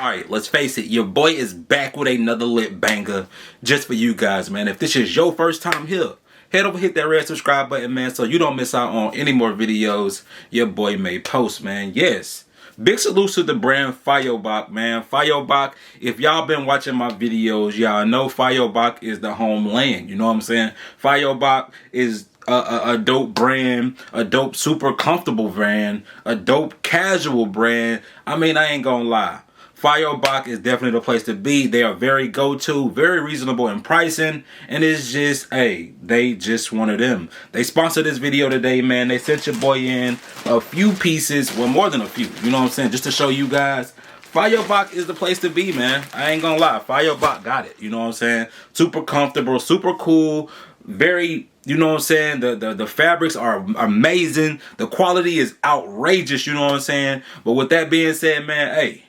Alright, let's face it, your boy is back with another lit banger just for you guys, man. If this is your first time here, head over, hit that red subscribe button, man, so you don't miss out on any more videos your boy may post, man. Yes, big salute to the brand Fioboc, man. Fioboc, if y'all been watching my videos, y'all know Fioboc is the homeland. You know what I'm saying? Fioboc is a dope brand, a dope super comfortable brand, a dope casual brand. I mean, I ain't gonna lie. Fioboc is definitely the place to be. They are very go-to, very reasonable in pricing, and it's just, hey, they just one of them. They sponsored this video today, man. They sent your boy in a few pieces, well, more than a few, you know what I'm saying, just to show you guys. Fioboc is the place to be, man. I ain't gonna lie, Fioboc got it, you know what I'm saying? Super comfortable, super cool, very, you know what I'm saying, the fabrics are amazing, the quality is outrageous, you know what I'm saying? But with that being said, man, hey,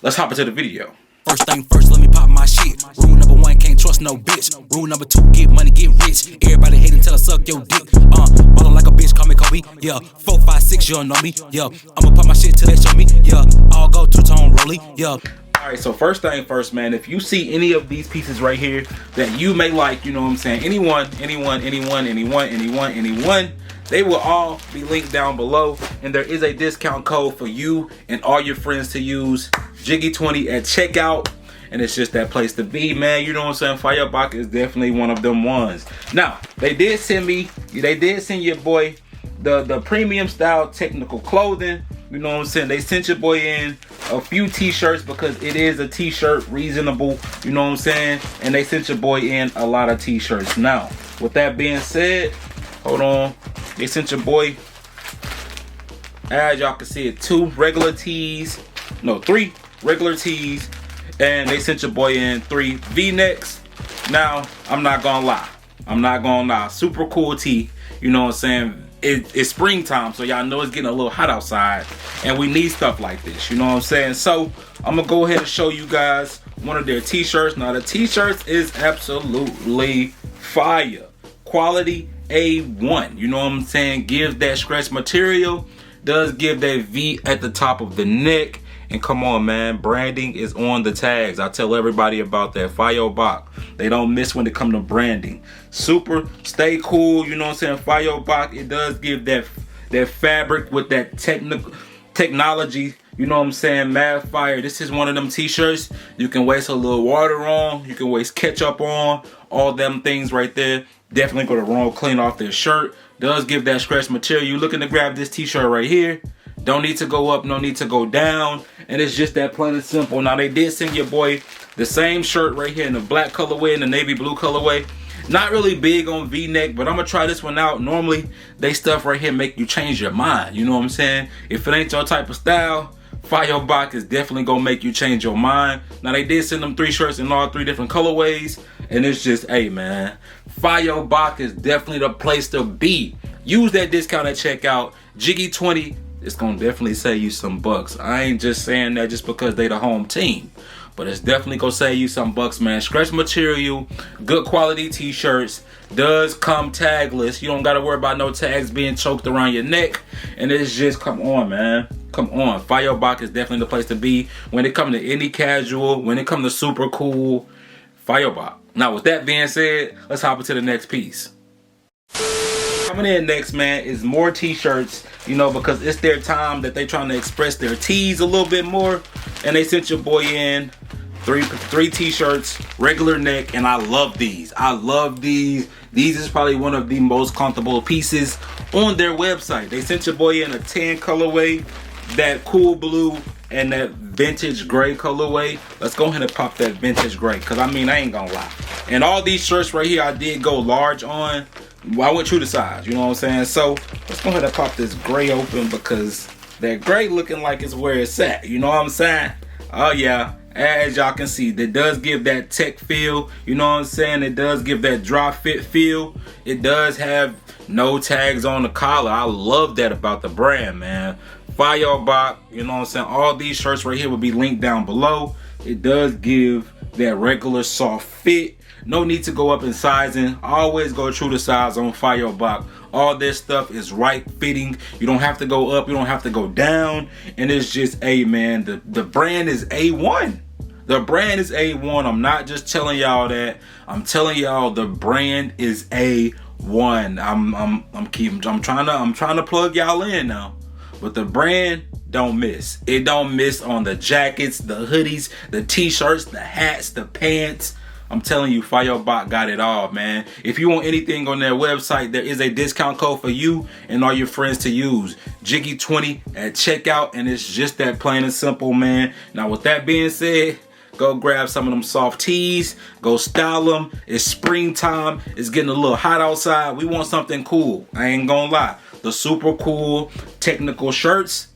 let's hop into the video. First thing first, let me pop my shit. Rule number one, can't trust no bitch. Rule number two, get money, get rich. Everybody hating till I suck your dick. Ballin' like a bitch, call me Kobe. Yeah, 4, 5, 6, you don't know me. Yeah, I'ma pop my shit till they show me. Yeah, I'll go two-tone rolly. Yeah. Alright, so first thing first, man, if you see any of these pieces right here that you may like, you know what I'm saying, anyone, they will all be linked down below, and there is a discount code for you and all your friends to use, Jiggy20 at checkout, and it's just that place to be, man. You know what I'm saying? Fioboc is definitely one of them ones. Now, they did send your boy the premium style technical clothing. You know what I'm saying? They sent your boy in a few t-shirts because it is a t-shirt reasonable, you know what I'm saying? And they sent your boy in a lot of t-shirts. Now, with that being said, hold on. They sent your boy, as y'all can see it, 3 regular tees, and they sent your boy in 3 V-necks. Now, I'm not gonna lie, super cool tee, you know what I'm saying? It's springtime, so y'all know it's getting a little hot outside, and we need stuff like this, you know what I'm saying? So I'm gonna go ahead and show you guys one of their t-shirts. Now the t-shirts is absolutely fire, quality A1, you know what I'm saying? Gives that stretch material, does give that V at the top of the neck. And come on, man, branding is on the tags. I tell everybody about that. Fioboc, they don't miss when it comes to branding. Super, stay cool, you know what I'm saying? Fioboc, it does give that fabric with that technology, you know what I'm saying? Mad fire. This is one of them t-shirts you can waste a little water on, you can waste ketchup on, all them things right there. Definitely gonna roll clean off their shirt. Does give that stretch material. You looking to grab this t-shirt right here. Don't need to go up, no need to go down. And it's just that plain and simple. Now they did send your boy the same shirt right here in the black colorway and the navy blue colorway. Not really big on V-neck, but I'm gonna try this one out. Normally, they stuff right here make you change your mind. You know what I'm saying? If it ain't your type of style, Fioboc is definitely gonna make you change your mind. Now they did send them 3 shirts in all 3 different colorways. And it's just, hey man, Fioboc is definitely the place to be. Use that discount at checkout, Jiggy20. It's gonna definitely save you some bucks. I ain't just saying that just because they the home team, but it's definitely gonna save you some bucks, man. Stretch material, good quality t-shirts, does come tagless. You don't gotta worry about no tags being choked around your neck. And it's just, come on, man. Come on. Fioboc is definitely the place to be when it comes to any casual, when it comes to super cool. Fioboc. Now, with that being said, let's hop into the next piece. Coming in next, man, is more t-shirts, you know, because it's their time that they trying to express their tees a little bit more. And they sent your boy in 3 t-shirts, regular neck, and I love these. I love these. These is probably one of the most comfortable pieces on their website. They sent your boy in a tan colorway, that cool blue, and that vintage gray colorway. Let's go ahead and pop that vintage gray, because I mean, I ain't gonna lie. And all these shirts right here, I did go large on. I went true to size, you know what I'm saying? So let's go ahead and pop this gray open, because that gray looking like it's where it's at, you know what I'm saying? Oh yeah, as y'all can see, that does give that tech feel, you know what I'm saying? It does give that dry fit feel. It does have no tags on the collar. I love that about the brand, man. Fioboc, you know what I'm saying? All these shirts right here will be linked down below. It does give that regular soft fit. No need to go up in sizing. Always go true to size on Fioboc. All this stuff is right fitting. You don't have to go up, you don't have to go down, and it's just man, the brand is A1. The brand is A1. I'm not just telling y'all that. I'm telling y'all the brand is A1. I'm trying to plug y'all in now. But the brand don't miss. It don't miss on the jackets, the hoodies, the t-shirts, the hats, the pants. I'm telling you, Fioboc got it all, man. If you want anything on their website, there is a discount code for you and all your friends to use. Jiggy20 at checkout, and it's just that plain and simple, man. Now, with that being said, go grab some of them soft tees. Go style them. It's springtime. It's getting a little hot outside. We want something cool. I ain't gonna lie. The super cool technical shirts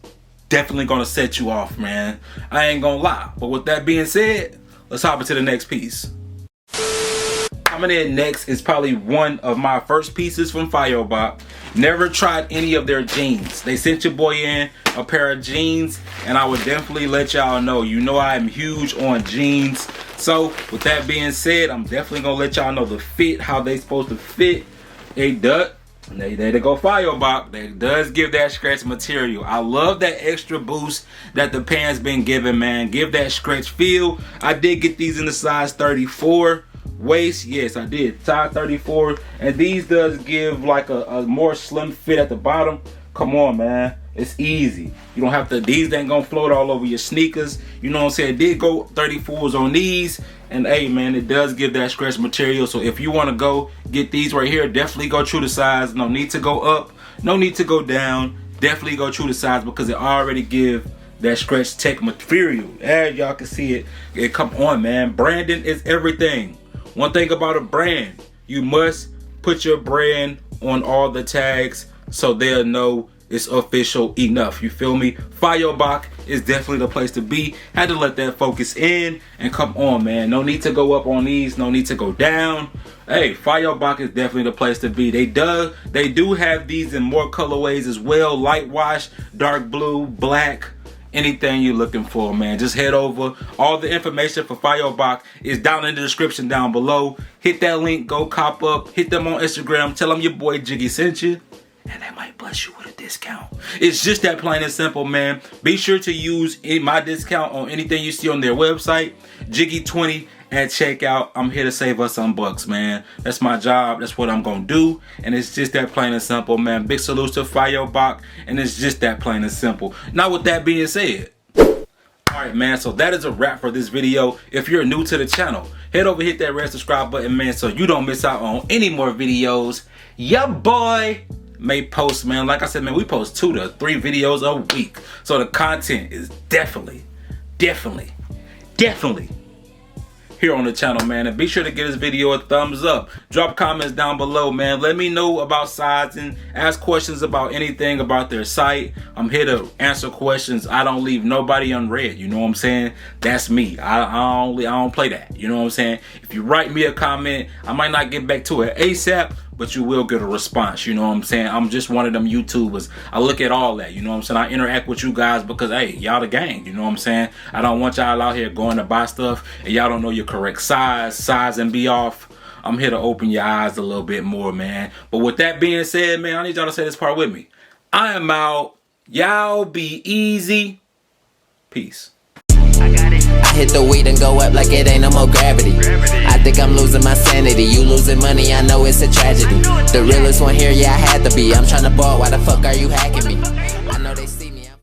definitely gonna set you off, man. I ain't gonna lie. But with that being said, let's hop into the next piece. Coming in next is probably one of my first pieces from Fioboc. Never tried any of their jeans. They sent your boy in a pair of jeans, and I would definitely let y'all know. You know I am huge on jeans. So with that being said, I'm definitely gonna let y'all know the fit, how they supposed to fit. They go Fioboc. They does give that stretch material. I love that extra boost that the pants been giving, man. Give that stretch feel. I did get these in the size 34 waist. Yes, I did. Size 34. And these does give like a more slim fit at the bottom. Come on, man. It's easy. You don't have to, these ain't gonna float all over your sneakers. You know what I'm saying? It did go 34s on these. And hey, man, it does give that stretch material. So if you want to go get these right here, definitely go true to size. No need to go up. No need to go down. Definitely go true to size because it already give that stretch tech material. As y'all can see it. Come on, man. Branding is everything. One thing about a brand, you must put your brand on all the tags so they'll know it's official enough. You feel me? Fioboc is definitely the place to be. Had to let that focus in. And come on, man. No need to go up on these. No need to go down. Hey, Fioboc is definitely the place to be. They do have these in more colorways as well. Light wash, dark blue, black. Anything you're looking for, man, just head over. All the information for Fioboc is down in the description down below. Hit that link, go cop up, hit them on Instagram, tell them your boy Jiggy sent you, and they might bless you with a discount. It's just that plain and simple, man. Be sure to use my discount on anything you see on their website, Jiggy20 at checkout. I'm here to save us some bucks, man. That's my job. That's what I'm gonna do. And it's just that plain and simple, man. Big salute to Fioboc, and it's just that plain and simple. Now with that being said, alright, man, so that is a wrap for this video. If you're new to the channel, head over, hit that red subscribe button, man, so you don't miss out on any more videos. Ya boy may post, man. Like I said, man, we post 2 to 3 videos a week. So the content is definitely here on the channel, man. And be sure to give this video a thumbs up. Drop comments down below, man. Let me know about sizing. Ask questions about anything about their site. I'm here to answer questions. I don't leave nobody unread. You know what I'm saying? That's me. I don't play that. You know what I'm saying? If you write me a comment, I might not get back to it ASAP, but you will get a response. You know what I'm saying? I'm just one of them YouTubers. I look at all that. You know what I'm saying? I interact with you guys because, hey, y'all the gang. You know what I'm saying? I don't want y'all out here going to buy stuff and y'all don't know your correct size and be off. I'm here to open your eyes a little bit more, man. But with that being said, man, I need y'all to say this part with me. I am out. Y'all be easy. Peace. I hit the weed and go up like it ain't no more gravity. I think I'm losing my sanity. You losing money, I know it's a tragedy. The realest one here, yeah, I had to be. I'm trying to ball, why the fuck are you hacking me?